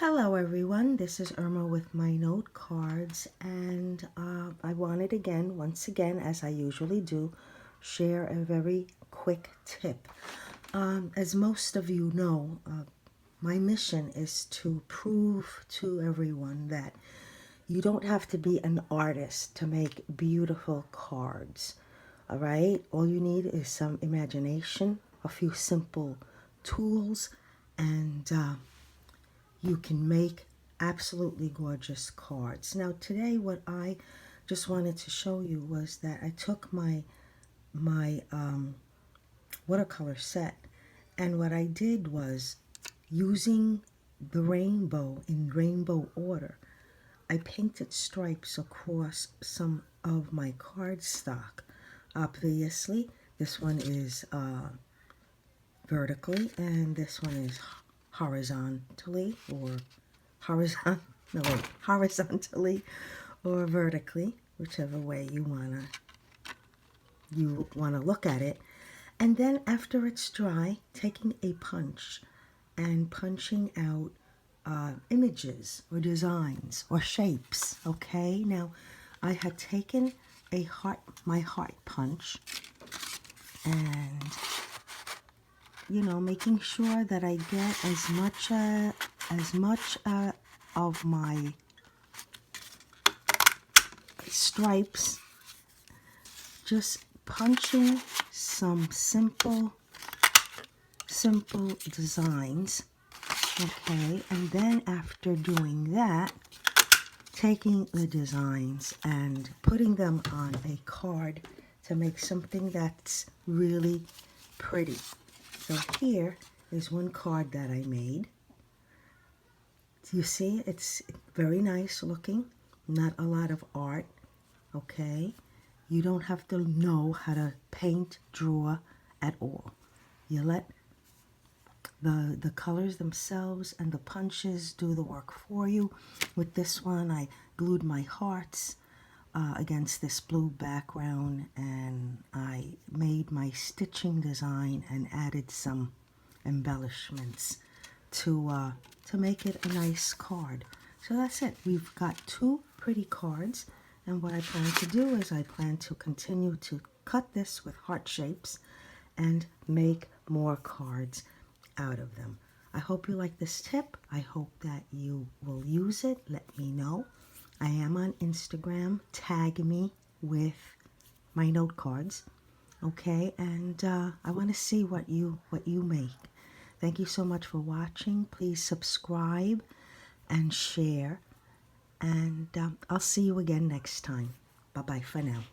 Hello everyone, this is Irma with my note cards, and I wanted once again, as I usually do, share a very quick tip. As most of you know, my mission is to prove to everyone that you don't have to be an artist to make beautiful cards. All right, all you need is some imagination, a few simple tools, and you can make absolutely gorgeous cards. Now today what I just wanted to show you was that I took my watercolor set, and what I did was, using the rainbow in rainbow order, I painted stripes across some of my cardstock. Obviously this one is vertically and this one is horizontally or horizontally or vertically, whichever way you wanna look at it. And then after it's dry, taking a punch and punching out images or designs or shapes. Okay, now I had taken my heart punch, and making sure that I get as much of my stripes, just punching some simple designs. Okay, and then after doing that, taking the designs and putting them on a card to make something that's really pretty. So here is one card that I made. You see, it's very nice looking, not a lot of art, okay? You don't have to know how to paint, draw at all. You let the colors themselves and the punches do the work for you. With this one, I glued my hearts against this blue background, and I made my stitching design and added some embellishments to make it a nice card. So that's it. We've got two pretty cards, and what I plan to do is I plan to continue to cut this with heart shapes and make more cards out of them. I hope you like this tip. I hope that you will use it. Let me know. I am on Instagram. Tag me with my note cards, okay? And I want to see what you make. Thank you so much for watching. Please subscribe and share, and I'll see you again next time. Bye-bye for now.